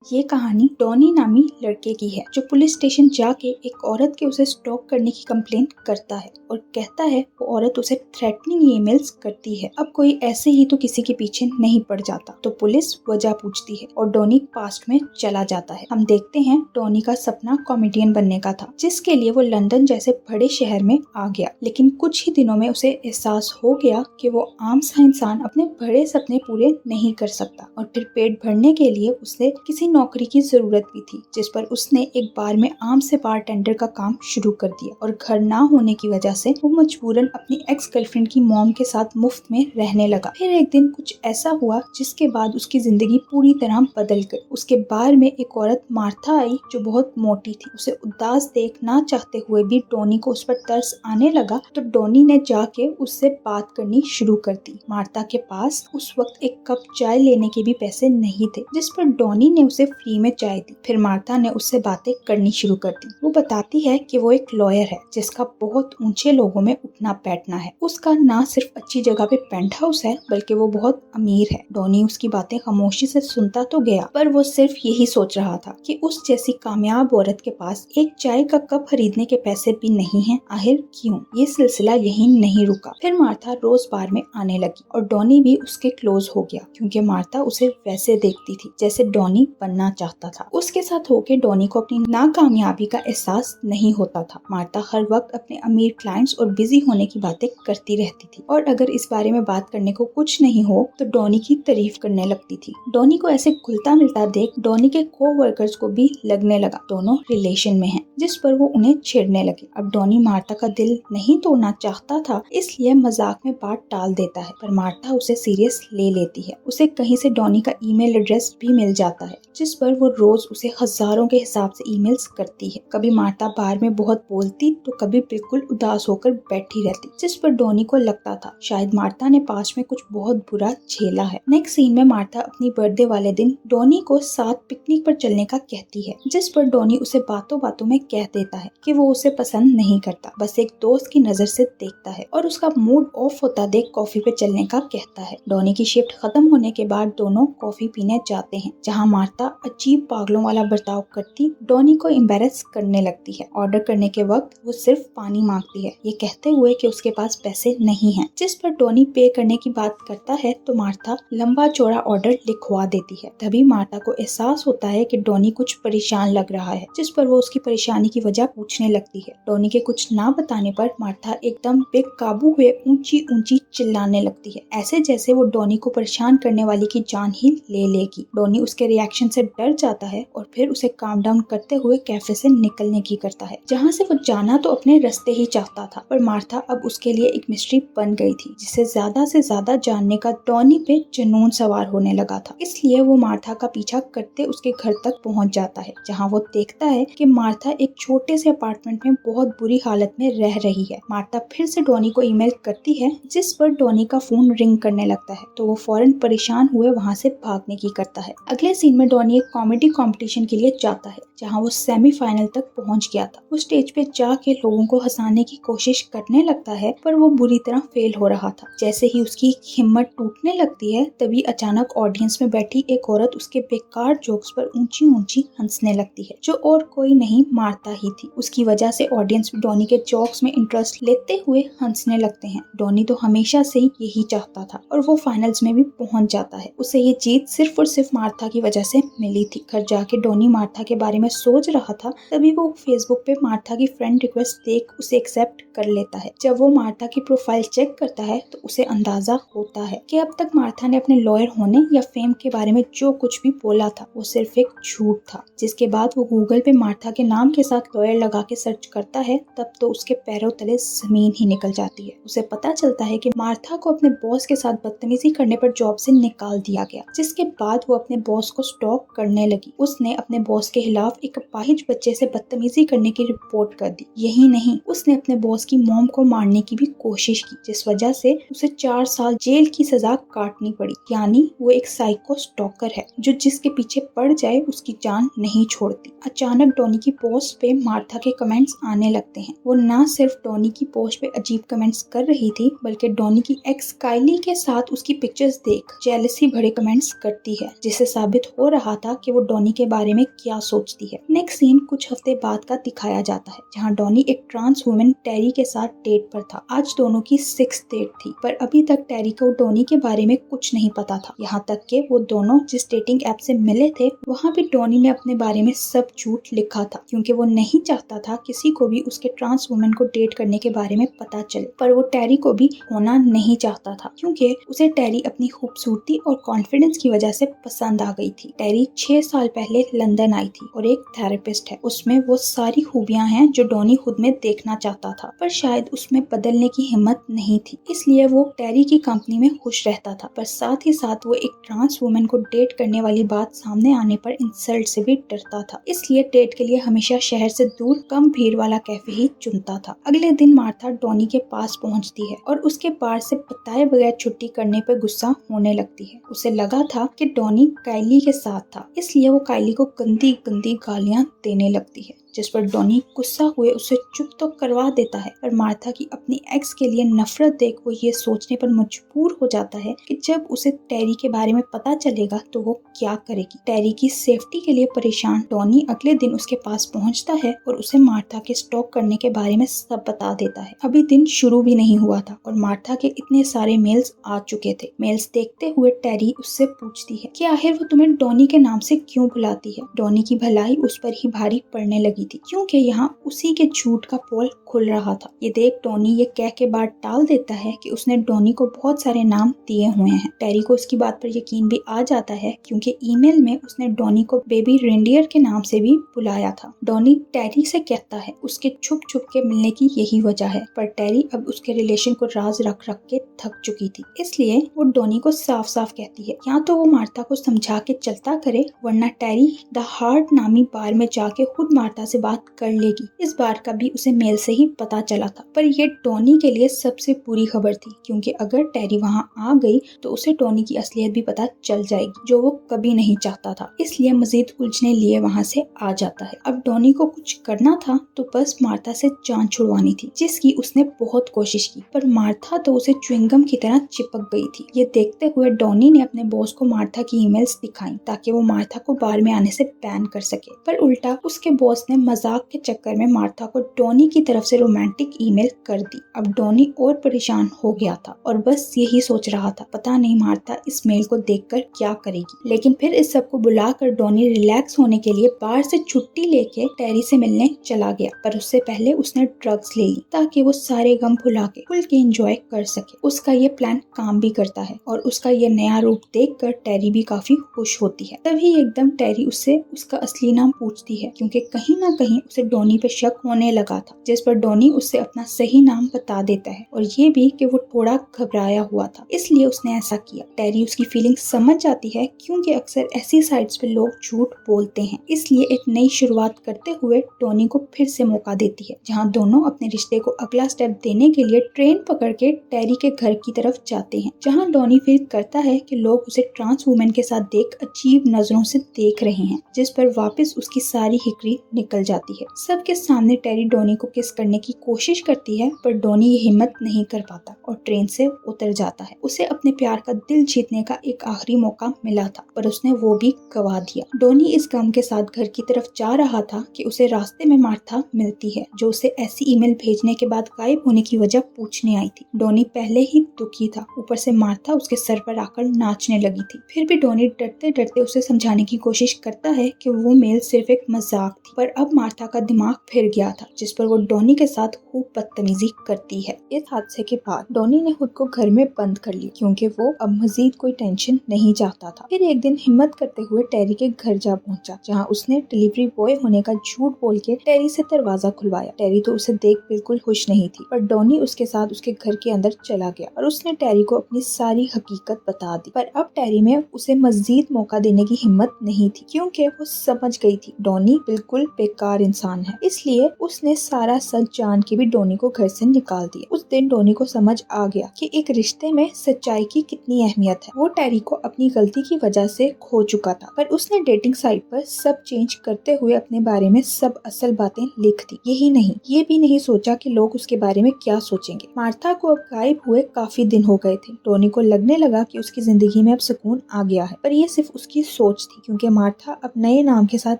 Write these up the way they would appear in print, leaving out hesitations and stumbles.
ये कहानी डॉनी नामी लड़के की है जो पुलिस स्टेशन जाके एक औरत के उसे स्टॉक करने की कंप्लेंट करता है और कहता है वो औरत उसे थ्रेटनिंग ईमेल्स करती है। अब कोई ऐसे ही तो किसी के पीछे नहीं पड़ जाता, तो पुलिस वजह पूछती है और डॉनी पास्ट में चला जाता है। हम देखते हैं डॉनी का सपना कॉमेडियन बनने का था, जिसके लिए वो लंदन जैसे बड़े शहर में आ गया, लेकिन कुछ ही दिनों में उसे एहसास हो गया कि वो आम सा इंसान अपने बड़े सपने पूरे नहीं कर सकता। और फिर पेट भरने के लिए उसे किसी नौकरी की जरूरत भी थी, जिस पर उसने एक बार में आम से बारटेंडर का काम शुरू कर दिया। और घर ना होने की वजह से वो मजबूरन अपनी एक्स गर्लफ्रेंड की मॉम के साथ मुफ्त में रहने लगा। फिर एक दिन कुछ ऐसा हुआ जिसके बाद उसकी जिंदगी पूरी तरह बदल गई। उसके बार में एक औरत मार्था आई जो बहुत मोटी थी। उसे उदास देख ना चाहते हुए भी डॉनी को उस पर तरस आने लगा, तो डॉनी ने जाके उससे बात करनी शुरू कर दी। मार्था के पास उस वक्त एक कप चाय लेने के भी पैसे नहीं थे, जिस पर डॉनी ने उसे फ्री में चाय दी। फिर मार्था ने उससे बातें करनी शुरू कर दी। वो बताती है कि वो एक लॉयर है जिसका बहुत ऊंचे लोगों में उठना बैठना है। उसका ना सिर्फ अच्छी जगह पे पेंट हाउस है, बल्कि वो बहुत अमीर है। डॉनी उसकी बातें खामोशी से सुनता तो गया, पर वो सिर्फ यही सोच रहा था कि उस जैसी कामयाब औरत के पास एक चाय का कप खरीदने के पैसे भी नहीं है। आखिर क्यों? ये सिलसिला यही नहीं रुका। फिर मार्था रोज बार में आने लगी और डॉनी भी उसके क्लोज हो गया, क्योंकि मार्था उसे वैसे देखती थी जैसे डॉनी बनना चाहता था। उसके साथ होके डॉनी को अपनी नाकामयाबी का एहसास नहीं होता था। मार्था हर वक्त अपने अमीर क्लाइंट्स और बिजी होने की बातें करती रहती थी, और अगर इस बारे में बात करने को कुछ नहीं हो तो डॉनी की तारीफ करने लगती थी। डॉनी को ऐसे घुलता मिलता देख डॉनी के कोवर्कर्स को भी लगने लगा दोनों रिलेशन में हैं, जिस पर वो उन्हें छेड़ने लगे। अब डॉनी मार्था का दिल नहीं तोड़ना चाहता था, इसलिए मजाक में बात टाल देता है, पर मार्था उसे सीरियस ले लेती है। उसे कहीं से डॉनी का ईमेल एड्रेस भी मिल जाता है, जिस पर वो रोज उसे हजारों के हिसाब से ईमेल्स करती है। कभी मार्था बार में बहुत बोलती तो कभी बिल्कुल उदास होकर बैठी रहती, जिस पर डॉनी को लगता था शायद मार्था ने पास में कुछ बहुत बुरा झेला है। नेक्स्ट सीन में मार्था अपनी बर्थडे वाले दिन डॉनी को साथ पिकनिक पर चलने का कहती है, जिस पर डॉनी उसे बातों बातों में कह देता है कि वो उसे पसंद नहीं करता, बस एक दोस्त की नजर से देखता है, और उसका मूड ऑफ होता देख कॉफी पे चलने का कहता है। डॉनी की शिफ्ट खत्म होने के बाद दोनों कॉफी पीने जाते हैं, जहाँ मार्था अजीब पागलों वाला बर्ताव करती डॉनी को एम्बैरेस करने लगती है। ऑर्डर करने के वक्त वो सिर्फ पानी मांगती है, ये कहते हुए कि उसके पास पैसे नहीं हैं, जिस पर डॉनी पे करने की बात करता है तो मार्था लंबा चौड़ा ऑर्डर लिखवा देती है। तभी मार्था को एहसास होता है कि डॉनी कुछ परेशान लग रहा है, जिस पर वो उसकी परेशानी की वजह पूछने लगती है। डॉनी के कुछ ना बताने पर मार्था एकदम बेकाबू हुए ऊंची ऊंची चिल्लाने लगती है, ऐसे जैसे वो डॉनी को परेशान करने वाली की जान ही ले लेगी। डॉनी उसके रिएक्शन से डर जाता है और फिर उसे काम डाउन करते हुए कैफे से निकलने की करता है, जहाँ से वो जाना तो अपने रास्ते ही चाहता था, पर मार्था अब उसके लिए एक मिस्ट्री बन गई थी, जिसे ज्यादा से ज्यादा जानने का डॉनी पे जुनून सवार होने लगा था। इसलिए वो मार्था का पीछा करते उसके घर तक पहुँच जाता है, जहाँ वो देखता है कि मार्था एक छोटे से अपार्टमेंट में बहुत बुरी हालत में रह रही है। मार्था फिर से डॉनी को ईमेल करती है, जिस पर डॉनी का फोन रिंग करने लगता है, तो वो फौरन परेशान हुए वहाँ से भागने की करता है। अगले सीन में डॉनी एक कॉमेडी कंपटीशन के लिए जाता है, जहाँ वो सेमीफाइनल तक पहुँच गया था। वो स्टेज पे जाके लोगों को हंसाने की कोशिश करने लगता है, पर वो बुरी तरह फेल हो रहा था। जैसे ही उसकी हिम्मत टूटने लगती है, तभी अचानक ऑडियंस में बैठी एक औरत उसके बेकार जोक्स पर ऊंची ऊंची हंसने लगती है, जो और कोई नहीं मार्था ही थी। उसकी वजह से ऑडियंस भी डॉनी के जोक्स में इंटरेस्ट लेते हुए हंसने लगते हैं। डॉनी तो हमेशा से ही यही चाहता था, और वो फाइनल्स में भी पहुंच जाता है। उसे ये जीत सिर्फ और सिर्फ मार्था की वजह से मिली थी। घर जाके डॉनी मार्था के बारे में सोच रहा था, तभी वो फेसबुक पे मार्था की फ्रेंड रिक्वेस्ट देख उसे एक्सेप्ट कर लेता है। जब वो मार्था की प्रोफाइल चेक करता है तो उसे अंदाजा होता है कि अब तक मार्था ने अपने लॉयर होने या फेम के बारे में जो कुछ भी बोला था वो सिर्फ एक झूठ था। जिसके बाद वो गूगल पे मार्था के नाम के साथ लॉयर लगा के सर्च करता है, तब तो उसके पैरों तले जमीन ही निकल जाती है। उसे पता चलता है कि मार्था को अपने बॉस के साथ बदतमीजी करने पर जॉब से निकाल दिया गया, जिसके बाद वो अपने बॉस को स्टॉक करने लगी। उसने अपने बॉस के खिलाफ एक अपाहिज बच्चे से बदतमीजी करने की रिपोर्ट कर दी। यही नहीं, उसने अपने बॉस की मॉम को मारने की भी कोशिश की, जिस वजह से उसे 4 साल जेल की सजा काटनी पड़ी। यानी वो एक साइको स्टॉकर है, जो जिसके पीछे पड़ जाए उसकी जान नहीं छोड़ती। अचानक डॉनी की पोस्ट पे मार्था के कमेंट्स आने लगते हैं। वो ना सिर्फ डॉनी की पोस्ट पे अजीब कमेंट्स कर रही थी, बल्कि डॉनी की एक्स काइली के साथ उसकी पिक्चर्स देख जेलसी भरे कमेंट्स करती है, जिससे साबित हो रहा रहा था कि वो डॉनी के बारे में क्या सोचती है। नेक्स्ट सीन कुछ हफ्ते बाद का दिखाया जाता है, जहाँ डॉनी एक ट्रांस वुमेन टेरी के साथ डेट पर था। आज दोनों की 6th डेट थी, पर अभी तक टेरी को डॉनी के बारे में कुछ नहीं पता था। यहाँ तक कि वो दोनों जिस डेटिंग ऐप से मिले थे, वहाँ भी डॉनी ने अपने बारे में सब झूठ लिखा था, क्योंकि वो नहीं चाहता था किसी को भी उसके ट्रांस वुमेन को डेट करने के बारे में पता चले। पर वो टेरी को भी होना नहीं चाहता था, क्योंकि उसे टेरी अपनी खूबसूरती और कॉन्फिडेंस की वजह से पसंद आ गई थी। टेरी 6 साल पहले लंदन आई थी और एक थेरेपिस्ट है। उसमें वो सारी खूबियां हैं जो डॉनी खुद में देखना चाहता था, पर शायद उसमें बदलने की हिम्मत नहीं थी। इसलिए वो टेरी की कंपनी में खुश रहता था, पर साथ ही साथ वो एक ट्रांस वुमेन को डेट करने वाली बात सामने आने पर इंसल्ट से भी डरता था। इसलिए डेट के लिए हमेशा शहर से दूर कम भीड़ वाला कैफे ही चुनता था। अगले दिन मार्था डॉनी के पास पहुंचती है और उसके बार से बताए बगैर छुट्टी करने पर गुस्सा होने लगती है। उसे लगा था कि डॉनी काइली के साथ था, इसलिए वो काइली को गंदी गंदी गालियां देने लगती है, जिस पर डॉनी गुस्सा हुए उसे चुप तो करवा देता है। पर मार्था की अपनी एक्स के लिए नफरत देख वो ये सोचने पर मजबूर हो जाता है कि जब उसे टेरी के बारे में पता चलेगा तो वो क्या करेगी। टेरी की सेफ्टी के लिए परेशान डॉनी अगले दिन उसके पास पहुंचता है और उसे मार्था के स्टॉक करने के बारे में सब बता देता है। अभी दिन शुरू भी नहीं हुआ था और मार्था के इतने सारे मेल्स आ चुके थे। मेल्स देखते हुए टेरी उससे पूछती है कि आखिर वो तुम्हें डॉनी के नाम से क्यों बुलाती है। डॉनी की भलाई उस पर ही भारी पड़ने लगी थी, क्योंकि यहाँ उसी के झूठ का पोल खुल रहा था। ये देख टोनी ये कह के बात टाल देता है कि उसने डॉनी को बहुत सारे नाम दिए हुए हैं। टेरी को उसकी बात पर यकीन भी आ जाता है, क्योंकि ईमेल में उसने डॉनी को बेबी रेंडियर के नाम से भी बुलाया था। डॉनी टेरी से कहता है उसके छुप छुप के मिलने की यही वजह है, पर टेरी अब उसके रिलेशन को राज रख रख के थक चुकी थी, इसलिए वो डॉनी को साफ साफ कहती है या तो वो मार्था को समझा के चलता करे, वरना टेरी द हार्ट नामी बार में जाके खुद मार्था से बात कर लेगी। इस बार का भी उसे मेल से ही पता चला था, पर ये टोनी के लिए सबसे बुरी खबर थी, क्योंकि अगर टेरी वहाँ आ गई तो उसे टोनी की असलियत भी पता चल जाएगी, जो वो कभी नहीं चाहता था। इसलिए मजीद उलझने लिए वहाँ से आ जाता है। अब टोनी को कुछ करना था तो बस मार्था से जान छुड़वानी थी, जिसकी उसने बहुत कोशिश की, पर मार्था तो उसे च्युइंगम की तरह चिपक गई थी। ये देखते हुए डॉनी ने अपने बॉस को मार्था की ईमेल्स दिखाई, ताकि वो मार्था को बार में आने से बैन कर सके। पर उल्टा उसके बॉस ने मजाक के चक्कर में मार्था को डॉनी की तरफ से रोमांटिक ईमेल कर दी। अब डॉनी और परेशान हो गया था और बस यही सोच रहा था, पता नहीं मार्था इस मेल को देखकर क्या करेगी। लेकिन फिर इस सब को बुलाकर डॉनी रिलैक्स होने के लिए बाहर से छुट्टी लेके टेरी से मिलने चला गया, पर उससे पहले उसने ड्रग्स ले ली ताकि वो सारे गम भुला के खुल के एंजॉय कर सके। उसका ये प्लान काम भी करता है और उसका ये नया रूप देखकर टेरी भी काफी खुश होती है। तभी एकदम टेरी उससे उसका असली नाम पूछती है, क्योंकि कहीं ना कहीं उसे डॉनी पे शक होने लगा था, जिस पर डॉनी उससे अपना सही नाम बता देता है और ये भी कि वो थोड़ा घबराया हुआ था, इसलिए उसने ऐसा किया। टेरी उसकी फीलिंग समझ जाती है, क्योंकि अक्सर ऐसी साइट्स पे लोग झूठ बोलते हैं, इसलिए एक नई शुरुआत करते हुए टोनी को फिर से मौका देती है, जहाँ दोनों अपने रिश्ते को अगला स्टेप देने के लिए ट्रेन पकड़ के टेरी के घर की तरफ जाते हैं, जहाँ डॉनी फील करता है कि लोग उसे ट्रांस वुमेन के साथ देख अजीब नजरों से देख रहे हैं, जिस पर वापस उसकी सारी हिकड़ी निकल जाती है। सबके सामने टेरी डॉनी को किस करने की कोशिश करती है, पर डॉनी ये हिम्मत नहीं कर पाता और ट्रेन से उतर जाता है। उसे अपने प्यार का दिल जीतने का एक आखिरी मौका मिला था, पर उसने वो भी गवा दिया। डॉनी इस गम के साथ घर की तरफ जा रहा था कि उसे रास्ते में मार्था मिलती है, जो उसे ऐसी ईमेल भेजने के बाद गायब होने की वजह पूछने आई थी। डॉनी पहले ही दुखी था, ऊपर से मार्था उसके सर पर आकर नाचने लगी थी। फिर भी डॉनी डरते डरते उसे समझाने की कोशिश करता है कि वो मेल सिर्फ एक मजाक थी, पर अब मार्था का दिमाग फिर गया था, जिस पर वो डॉनी के साथ खूब बदतमीजी करती है। इस हादसे के बाद डॉनी ने खुद को घर में बंद कर लिया, क्योंकि वो अब मजीद कोई टेंशन नहीं चाहता था। फिर एक दिन हिम्मत करते हुए टेरी के घर जा पहुंचा, जहां उसने डिलीवरी बॉय होने का झूठ बोल के टेरी से दरवाजा खुलवाया। टेरी तो उसे देख बिल्कुल खुश नहीं थी, पर डॉनी उसके साथ उसके घर के अंदर चला गया और उसने टेरी को अपनी सारी हकीकत बता दी। पर अब टेरी में उसे मजीद मौका देने की हिम्मत नहीं थी, क्योंकि वो समझ गई थी डॉनी बिल्कुल बेकार इंसान है, इसलिए उसने सारा सच जान के भी डॉनी को घर से निकाल दिया। उस दिन डॉनी को समझ आ गया कि एक रिश्ते में सच्चाई की कितनी अहमियत है। वो टेरी को अपनी गलती की वजह से खो चुका था, पर उसने डेटिंग साइट पर सब चेंज करते हुए अपने बारे में सब असल बातें लिख दी। यही नहीं, ये भी नहीं सोचा कि लोग उसके बारे में क्या सोचेंगे। मार्था को अब गायब हुए काफी दिन हो गए थे। टोनी को लगने लगा कि उसकी जिंदगी में अब सुकून आ गया है, पर ये सिर्फ उसकी सोच थी, क्योंकि मार्था अब नए नाम के साथ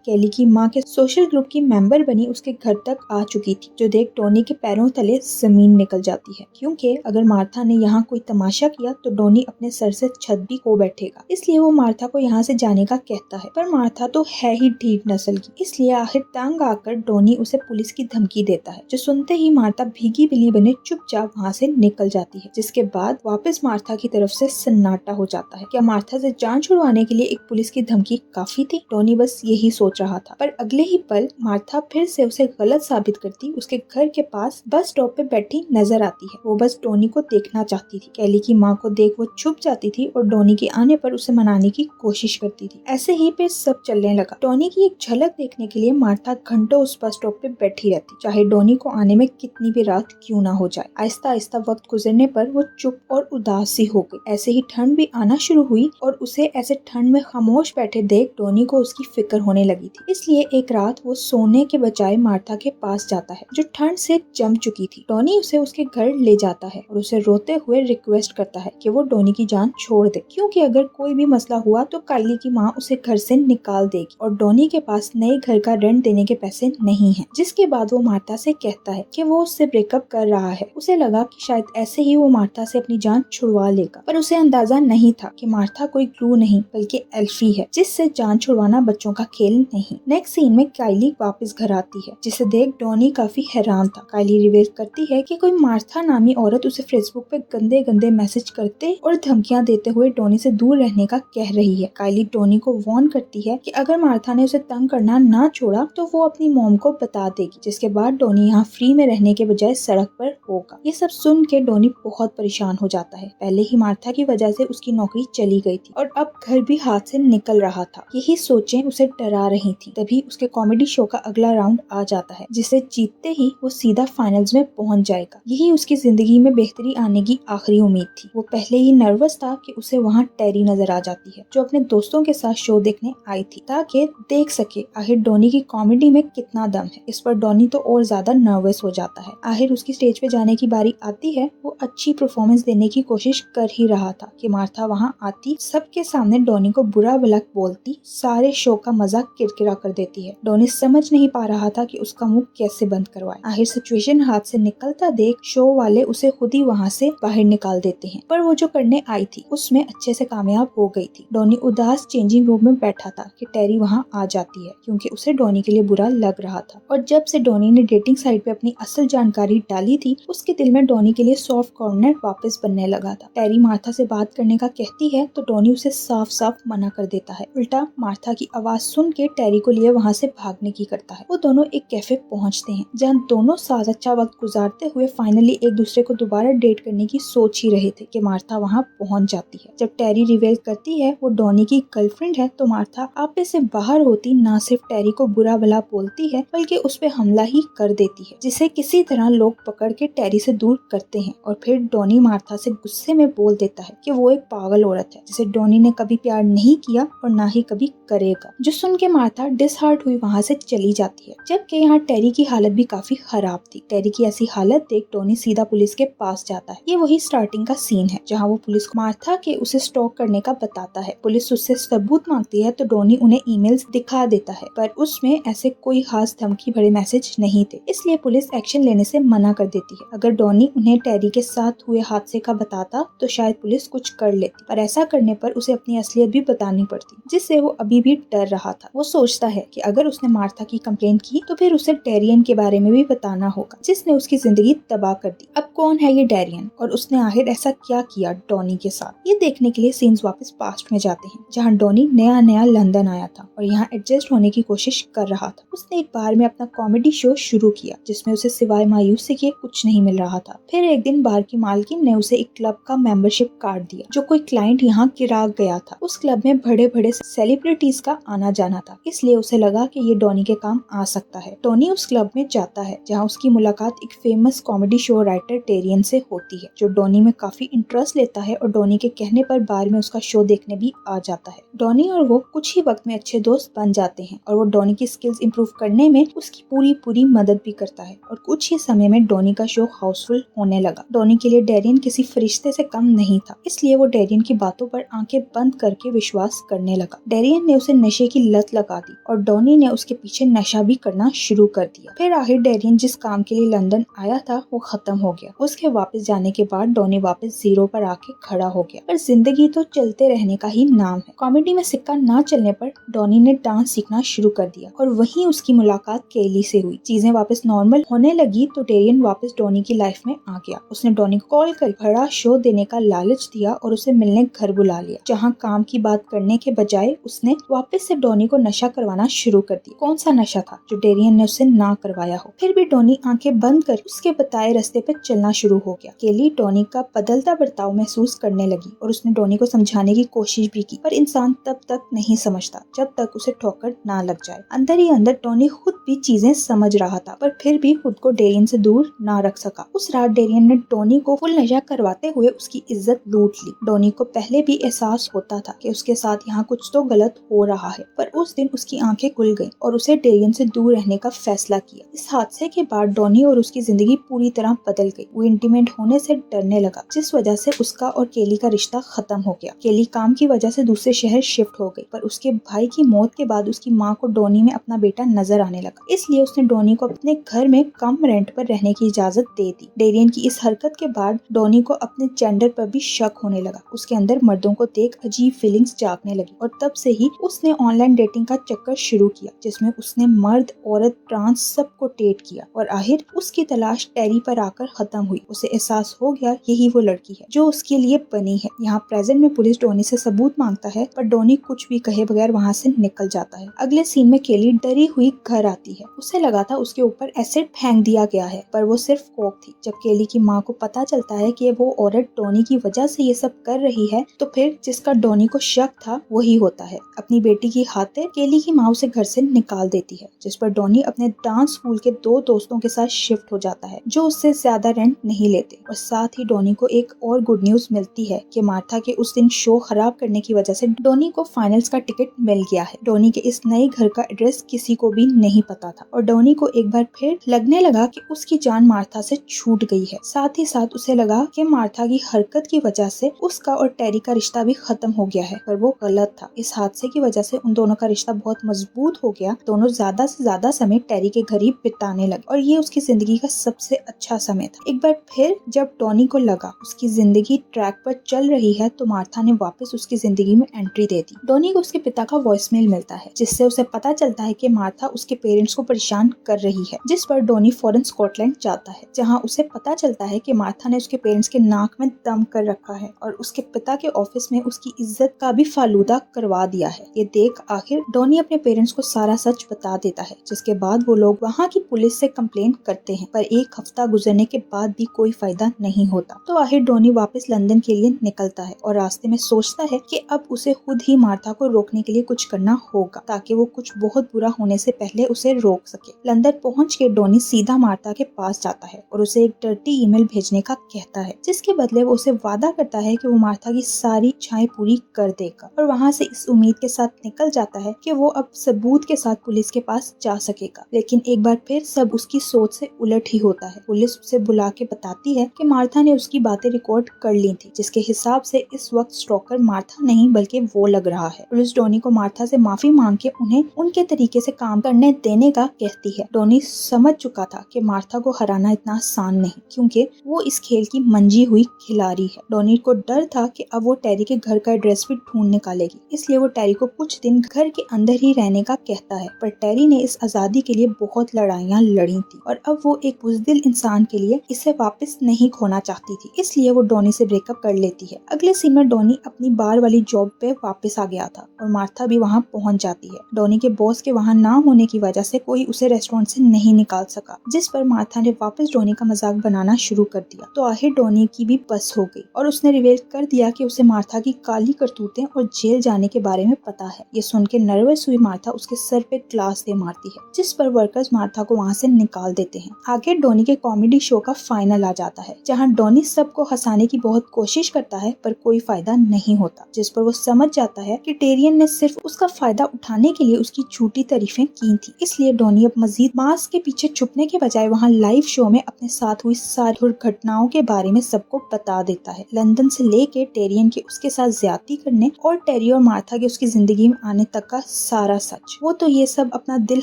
कैली की माँ के सोशल ग्रुप की मेंबर बनी उसके घर तक आ चुकी थी, जो देख टोनी के पैरों तले जमीन निकल जाती है, क्योंकि अगर मार्था ने यहाँ कोई तमाशा किया तो टोनी अपने सर से छत भी खो बैठेगा। इसलिए वो मार्था को यहाँ से जाने का कहता है, पर मार्था तो है ही ढीठ नस्ल की, इसलिए आखिर तंग आकर टोनी उसे पुलिस की धमकी देता है, जो सुनते ही मार्था भीगी बिल्ली बने चुपचाप वहाँ से निकल जाती है। जिसके बाद वापस मार्था की तरफ से सन्नाटा हो जाता है। क्या मार्था से जान छुड़वाने के लिए एक पुलिस की धमकी काफी थी? टोनी बस यही सोच रहा था, पर अगले ही पल मार्था फिर से उसे गलत साबित करती उसके घर के पास बस स्टॉप पे बैठी नजर आती है। वो बस टोनी को देखना चाहती थी। कैली की माँ को देख वो छुप जाती थी और टोनी के आने पर उसे मनाने की कोशिश करती थी। ऐसे ही फिर सब चलने लगा। टोनी की एक झलक देखने के लिए मार्था घंटों उस बस स्टॉप पे बैठी रहती, चाहे टोनी को आने में कितनी भी रात क्यों ना हो जाए। आहिस्ता आहिस्ता वक्त गुजरने पर वो चुप और उदास सी हो गई। ऐसे ही ठंड भी आना शुरू हुई और उसे ऐसे ठंड में खामोश बैठे देख टोनी को उसकी फिक्र होने लगी थी। इसलिए एक रात वो सोने के बजाय मार्था के पास जाता है, जो ठंड से जम चुकी थी। टोनी उसे उसके घर ले जाता है और उसे रोते हुए रिक्वेस्ट करता है कि वो टोनी की जान छोड़ दे, क्योंकि अगर कोई भी मसला हुआ तो काइली की माँ उसे घर से निकाल देगी और टोनी के पास नए घर का रेंट देने के पैसे नहीं हैं। जिसके बाद वो मार्था से कहता है कि वो उससे ब्रेकअप कर रहा है। उसे लगा कि शायद ऐसे ही वो मार्था से अपनी जान छुड़वा लेगा, पर उसे अंदाजा नहीं था कि मार्था कोई क्लू नहीं बल्कि एल्फी है, जिससे जान छुड़वाना बच्चों का खेल नहीं। नेक्स्ट सीन में काइली वापस घर आती है, जिसे देख टोनी काफी हैरान था। काइली रिवील करती है कि कोई मार्था नामी औरत उसे फेसबुक पे गंदे गंदे मैसेज करते और धमकियां देते हुए टोनी से दूर रहने का कह रही है। काइली टोनी को वार्न करती है कि अगर मार्था ने उसे तंग करना ना छोड़ा तो वो अपनी मॉम को बता देगी, जिसके बाद टोनी यहाँ फ्री में रहने के बजाय सड़क पर होगा। ये सब सुन के टोनी बहुत परेशान हो जाता है। पहले ही मार्था की वजह से उसकी नौकरी चली गई थी और अब घर भी हाथ से निकल रहा था। यही सोचें उसे डरा रही थी। तभी उसके कॉमेडी शो का अगला राउंड आ जाता है, जिसे जीतते ही वो सीधा फाइनल्स में पहुंच जाएगा। यही उसकी जिंदगी में बेहतरी आने की आखिरी उम्मीद थी। वो पहले ही नर्वस था कि उसे वहाँ टेरी नजर आ जाती है, जो अपने दोस्तों के साथ शो देखने आई थी, ताकि देख सके आखिर टोनी की कॉमेडी में कितना दम है। इस पर टोनी तो और ज्यादा नर्वस हो जाता है। आखिर उसकी स्टेज पे जाने की बारी आती है। वो अच्छी परफॉर्मेंस देने की कोशिश कर ही रहा था कि मार्था वहाँ आती, सबके सामने टोनी को बुरा भला बोलती, सारे शो का मजाक किरकिरा कर देती है। टोनी समझ नहीं पा रहा था कि उसका मुंह कैसे बंद करवाए। आखिर सिचुएशन हाथ से निकलता देख शो वाले उसे खुद ही वहाँ से बाहर निकाल देते हैं, पर वो जो करने आई थी उसमें अच्छे से कामयाब हो गई थी। टोनी उदास चेंजिंग रूम में बैठा था कि टेरी वहाँ आ जाती है, क्योंकि उसे टोनी के लिए बुरा लग रहा था। और जब से टोनी ने डेटिंग साइट पे अपनी असल जानकारी डाली थी, उसके दिल में टोनी के लिए सॉफ्ट कॉर्नर वापस बनने लगा था। टेरी मार्था से बात करने का कहती है तो टोनी उसे साफ साफ मना कर देता है। उल्टा मार्था की आवाज सुन के टेरी को लिए वहाँ से भागने की करता है। वो दोनों एक कैफे पहुँचते हैं, जहाँ दोनों साथ अच्छा वक्त गुजारते हुए फाइनली एक दूसरे को दोबारा डेट करने की सोच ही रहे थे कि मार्था वहाँ पहुँच जाती है। जब टेरी रिवील करती है वो टोनी की गर्लफ्रेंड है, तो मार्था आपे से बाहर होती ना सिर्फ टेरी को बुरा भला बोलती है, बल्कि उस पे हमला ही कर देती है, जिसे किसी तरह लोग पकड़ के टेरी से दूर करते हैं। और फिर टोनी मार्था से गुस्से में बोल देता है कि वो एक पागल औरत है, जिसे टोनी ने कभी प्यार नहीं किया और ना ही कभी करेगा। जो सुन के मार्था डिसहार्ट हुई वहाँ से चली जाती है, जबकि यहाँ टेरी की हालत भी काफी खराब थी। टेरी की ऐसी हालत देख टोनी सीधा पुलिस के पास जाता है। ये वही स्टार्टिंग का सीन है जहाँ वो पुलिस को मार्था के उसे स्टॉक करने का बताता है। पुलिस उससे सबूत मांगती है तो टोनी उन्हें ईमेल्स दिखा देता है, पर उसमें ऐसे कोई खास धमकी भरे मैसेज नहीं थे, इसलिए पुलिस एक्शन लेने से मना कर देती है। अगर टोनी उन्हें टेरी के साथ हुए हादसे का बताता तो शायद पुलिस कुछ कर लेती, पर ऐसा करने पर उसे अपनी असलियत भी बतानी पड़ती, जिससे वो अभी भी डर रहा था। वो सोचता है कि अगर उसने मार्था की कंप्लेंट की तो फिर उसे डेरियन के बारे में भी बताना होगा, जिसने उसकी जिंदगी तबाह कर दी। अब कौन है ये डेरियन और उसने आखिर ऐसा क्या किया टोनी के साथ? ये देखने के लिए सीन्स वापस पास्ट में जाते हैं, जहाँ टोनी नया नया लंदन आया था और यहाँ एडजस्ट होने की कोशिश कर रहा था। उसने एक बार में अपना कॉमेडी शो शुरू किया, जिसमें उसे सिवाय मायूसी के कुछ नहीं मिल रहा था। फिर एक दिन बार की मालकिन ने उसे एक क्लब का मेंबरशिप कार्ड दिया, जो कोई क्लाइंट यहाँ गिरा गया था। उस क्लब में बड़े बड़े सेलिब्रिटीज का आना जाना था, इसलिए उसे लगा कि ये टोनी के काम आ सकता है। टोनी उस क्लब में जाता है, जहाँ उसकी मुलाकात एक फेमस कॉमेडी शो राइटर टेरियन से होती है, जो टोनी में काफी इंटरेस्ट लेता है और टोनी के कहने पर बार में उसका शो देखने भी आ जाता है। टोनी और वो कुछ ही वक्त में अच्छे दोस्त बन जाते हैं और वो टोनी की स्किल्स इंप्रूव करने में उसकी पूरी मदद भी करता है और कुछ ही समय में टोनी का शो हाउसफुल होने लगा। टोनी के लिए लिए डेरियन किसी फरिश्ते से कम नहीं था, इसलिए वो डेरियन की बातों पर आंखें बंद करके विश्वास करने लगा। डेरियन ने उसे नशे की लत लगा दी और डॉनी ने उसके पीछे नशा भी करना शुरू कर दिया। फिर आखिर डेरियन जिस काम के लिए लंदन आया था वो खत्म हो गया। उसके वापस जाने के बाद डॉनी वापस जीरो पर आके खड़ा हो गया। पर जिंदगी तो चलते रहने का ही नाम है। कॉमेडी में सिक्का ना चलने पर डॉनी ने डांस सीखना शुरू कर दिया और वहीं उसकी मुलाकात केली से हुई। चीजें वापस नॉर्मल होने लगी तो डेरियन वापस डॉनी की लाइफ में आ गया। उसने डॉनी को कॉल कर बड़ा शो देने का लालच दिया और उसे मिलने घर बुला लिया, जहाँ काम की बात करने के बजाय उसने वापस से डॉनी को नशा करवाना शुरू कर दिया। कौन सा नशा था जो डेरियन ने उससे ना करवाया हो। फिर भी डॉनी आंखें बंद कर उसके बताए रास्ते पे चलना शुरू हो गया। केली डॉनी का बदलता बर्ताव महसूस करने लगी और उसने डॉनी को समझाने की कोशिश भी की, पर इंसान तब तक नहीं समझता जब तक उसे ठोकर ना लग जाए। अंदर ही अंदर डॉनी खुद भी चीजें समझ रहा था, पर फिर भी खुद को डेरियन से दूर ना रख सका। उस रात डेरियन ने डॉनी को फुल नशा करवाते हुए उसकी इज्जत लूट ली। डॉनी को पहले भी एहसास होता था कि उसके साथ यहाँ कुछ तो गलत हो रहा है, पर उस दिन उसकी आंखें खुल गईं और उसे डेरियन से दूर रहने का फैसला किया। इस हादसे के बाद डॉनी और उसकी जिंदगी पूरी तरह बदल गई। वो इंटीमेट होने से डरने लगा, जिस वजह से उसका और केली का रिश्ता खत्म हो गया। केली काम की वजह से दूसरे शहर शिफ्ट हो गई, पर उसके भाई की मौत के बाद उसकी माँ को डॉनी में अपना बेटा नजर आने लगा, इसलिए उसने डॉनी को अपने घर में कम रेंट पर रहने की इजाजत दे दी। डेरियन की इस हरकत के बाद डॉनी को अपने जेंडर पर भी शक होने लगा। उसके अंदर मर्दों को देख अजीब फीलिंग्स जागने लगी और तब से ही उसने ऑनलाइन डेटिंग का चक्कर शुरू किया, जिसमें उसने मर्द, औरत, ट्रांस सबको डेट किया और आखिर उसकी तलाश टेरी पर आकर खत्म हुई। उसे एहसास हो गया यही वो लड़की है जो उसके लिए बनी है। यहाँ प्रेजेंट में पुलिस डॉनी से सबूत मांगता है, पर डॉनी कुछ भी कहे बगैर वहाँ से निकल जाता है। अगले सीन में केली डरी हुई घर आती है। उसे लगा था उसके ऊपर एसिड फेंक दिया गया है, पर वो सिर्फ कोक थी। जब केली की माँ को पता चलता है कि वो औरत डॉनी की वजह से ये सब कर रही है, तो फिर जिसका डॉनी को शक था वही होता है। अपनी बेटी की खातिर केली की माँ उसे घर से निकाल देती है, जिस पर डॉनी अपने डांस स्कूल के 2 दोस्तों के साथ शिफ्ट हो जाता है जो उससे ज्यादा रेंट नहीं लेते। और साथ ही डॉनी को एक और गुड न्यूज मिलती है कि मार्था के उस दिन शो खराब करने की वजह से डॉनी को फाइनल्स का टिकट मिल गया है। डॉनी के इस नए घर का एड्रेस किसी को भी नहीं पता था और डॉनी को एक बार फिर लगने लगा कि उसकी जान मार्था से छूट गई है। साथ ही साथ उसे लगा कि मार्था की हरकत की वजह से उसका और टेरी का रिश्ता भी खत्म हो गया है, पर वो गलत था। इस हादसे की वजह से उन दोनों का रिश्ता बहुत मजबूत हो गया। दोनों ज्यादा से ज्यादा समय टेरी के घर ही बिताने लगे और ये उसकी जिंदगी का सबसे अच्छा समय था। एक बार फिर जब डॉनी को लगा उसकी जिंदगी ट्रैक पर चल रही है, तो मार्था ने वापस उसकी जिंदगी में एंट्री दे दी। डॉनी को उसके पिता का वॉइसमेल मिलता है, जिससे उसे पता चलता है कि मार्था उसके पेरेंट्स को परेशान कर रही है, जिस पर डॉनी फौरन स्कॉटलैंड जाता है, जहाँ उसे पता चलता है कि मार्था ने उसके पेरेंट्स के नाक में दम कर रखा है और उसके पिता के ऑफिस में उसकी इज्जत का भी फालूदा करवा दिया है। ये देख आखिर डॉनी अपने पेरेंट्स को सारा सच बता देता है, जिसके बाद वो लोग वहाँ की पुलिस से कंप्लेंट करते हैं, पर एक हफ्ता गुजरने के बाद भी कोई फायदा नहीं होता। तो आखिर डॉनी वापस लंदन के लिए निकलता है और रास्ते में सोचता है कि अब उसे खुद ही मार्था को रोकने के लिए कुछ करना होगा, ताकि वो कुछ बहुत बुरा होने से पहले उसे रोक सके। लंदन पहुँच के डॉनी सीधा मार्था के पास जाता है और उसे एक डर्टी ईमेल भेजने का कहता है, जिसके बदले वो उसे वादा करता है कि वो मार्था की सारी इच्छाएं पूरी कर देगा और वहाँ से इस उम्मीद के साथ निकल जाता है कि वो अब सबूत के साथ पुलिस के पास जा सकेगा। लेकिन एक बार फिर सब उसकी सोच से उलट ही होता है। पुलिस उसे बुला के बताती है कि मार्था ने उसकी बातें रिकॉर्ड कर ली थी, जिसके हिसाब से इस वक्त स्टॉकर मार्था नहीं बल्कि वो लग रहा है। पुलिस डॉनी को मार्था से माफी मांग के उन्हें उनके तरीके से काम करने देने का कहती है। डॉनी समझ चुका था कि मार्था को हराना इतना आसान नहीं, क्योंकि वो इस खेल की मंजी हुई खिलाड़ी है। डॉनी को डर था कि अब वो टेरी के घर का एड्रेस भी ढूंढ निकालेगी, इसलिए वो टेरी को कुछ दिन घर के अंदर ही रहने का कहता है। पर टेरी ने इस आजादी के लिए बहुत लड़ाइयाँ लड़ी थी और अब वो एक बुज़दिल इंसान के लिए इसे वापस नहीं खोना चाहती थी, इसलिए वो डॉनी से ब्रेकअप कर लेती है। अगले सीन में डॉनी अपनी बार वाली जॉब पे वापस आ गया था और मार्था भी वहाँ पहुँच जाती है। डॉनी के बॉस के वहाँ ना होने की वजह से कोई उसे रेस्टोरेंट से नहीं निकाल सका, जिस पर मार्था ने वापस डॉनी का मजाक बनाना शुरू कर दिया। तो आखिर डॉनी की भी बस हो गई और उसने रिवील कर दिया कि उसे मार्था की काली करतूतें और जेल जाने के बारे में पता है। ये सुन के नर्वस हुई मार्था उसके सर पे ग्लास दे मारती है, जिस पर वर्कर्स मार्था को वहाँ से निकाल देते हैं। आगे डॉनी के कॉमेडी शो का फाइनल आ जाता है, जहाँ डॉनी सबको हंसाने की बहुत कोशिश करता है, पर कोई फायदा नहीं होता, जिस पर वो समझ जाता है कि टेरियन ने सिर्फ उसका फायदा उठाने के लिए उसकी झूठी तारीफें की थी। इसलिए डॉनी अब मजीद मास्क के पीछे छुपने के बजाय वहाँ लाइव शो में अपने साथ हुई सारी दुर्घटनाओं के बारे में सबको बता देता है, लंदन से लेके टेरियन के उसके साथ ज्यादती करने और टेरी और मार्था के उसकी जिंदगी में आने तक का सारा सच। वो तो ये सब अपना दिल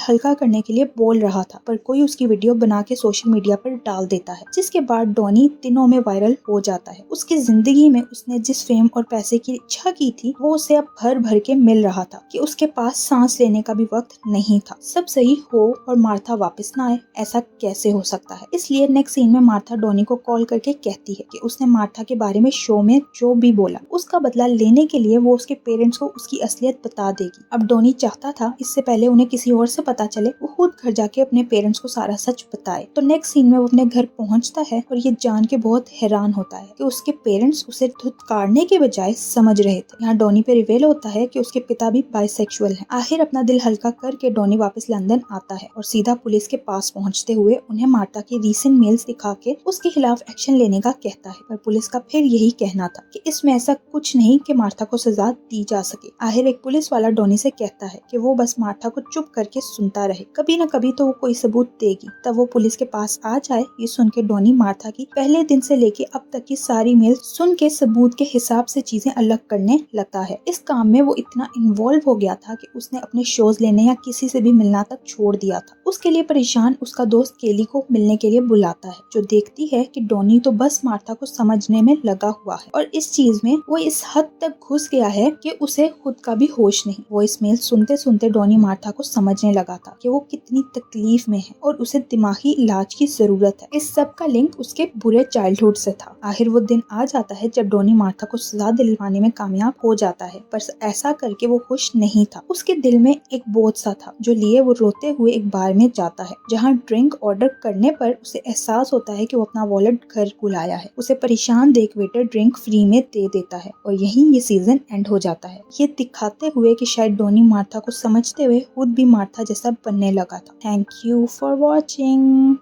हल्का करने के लिए बोल रहा था, पर कोई उसकी वीडियो बना के सोशल मीडिया पर डाल देता है, जिसके बाद डॉनी दिनों में वायरल हो जाता है। उसकी जिंदगी में उसने जिस फेम और पैसे की इच्छा की थी वो उसे अब भर भर के मिल रहा था कि उसके पास सांस लेने का भी वक्त नहीं था। सब सही हो और मार्था वापस ना आए, ऐसा कैसे हो सकता है। इसलिए नेक्स्ट सीन में मार्था डॉनी को कॉल करके कहती है कि उसने मार्था के बारे में शो में जो भी बोला उसका बदला लेने के लिए वो उसके पेरेंट्स को उसकी असलियत बता देगी। अब डॉनी चाहता था इससे पहले उन्हें किसी और से पता चले वो खुद घर जाके अपने पेरेंट्स को सारा सच बताए। तो नेक्स्ट सीन में वो अपने घर पहुंचता है और ये जान के बहुत हैरान होता है कि उसके पेरेंट्स उसे धुतकारने के बजाय समझ रहे थे। यहाँ डॉनी पे रिवील होता है कि उसके पिता भी बाइसेक्सुअल हैं। आखिर अपना दिल हल्का करके डॉनी वापस लंदन आता है और सीधा पुलिस के पास पहुंचते हुए उन्हें मार्था के रीसेंट मेल्स दिखा के उसके खिलाफ एक्शन लेने का कहता है, पर पुलिस का फिर यही कहना था कि इसमें ऐसा कुछ नहीं कि मार्था को सजा दी जा सके। आखिर एक पुलिस वाला डॉनी से कहता है कि वो बस मार्था को चुप करके सुनता रहे, कभी न कभी तो वो कोई सबूत देगी। तब वो पुलिस के पास आ जाए। ये सुन के डॉनी मार्था की पहले दिन से लेके अब तक की सारी मेल सुन के सबूत के हिसाब से चीजें अलग करने लगता है। इस काम में वो इतना इन्वॉल्व हो गया था कि उसने अपने शोज लेने या किसी से भी मिलना तक छोड़ दिया था। उसके लिए परेशान उसका दोस्त केली को मिलने के लिए बुलाता है, जो देखती है कि डॉनी तो बस मार्था को समझने में लगा हुआ है और इस चीज में वो इस हद तक घुस गया है कि उसे खुद का भी होश नहीं। वो इस मेल सुनते सुनते डॉनी मार्था को समझने लगा था कि वो कितनी तकलीफ में है और उसे दिमागी इलाज की जरूरत है। इस सब का लिंक उसके बुरे चाइल्डहुड से था। आखिर वो दिन आ जाता है जब डॉनी मार्था को सजा दिलवाने में कामयाब हो जाता है, पर ऐसा करके वो खुश नहीं था। उसके दिल में एक बोझ सा था जो लिए वो रोते हुए एक बार में जाता है, जहाँ ड्रिंक ऑर्डर करने पर उसे एहसास होता है कि वो अपना वॉलेट घर भुलाया है। उसे परेशान देख वेटर ड्रिंक फ्री में दे देता है और यहीं ये सीजन एंड हो जाता है, ये दिखाते हुए कि शायद डॉनी मार्था को समझते हुए खुद भी मार्था जैसा बनने लगा था। Thank you for watching.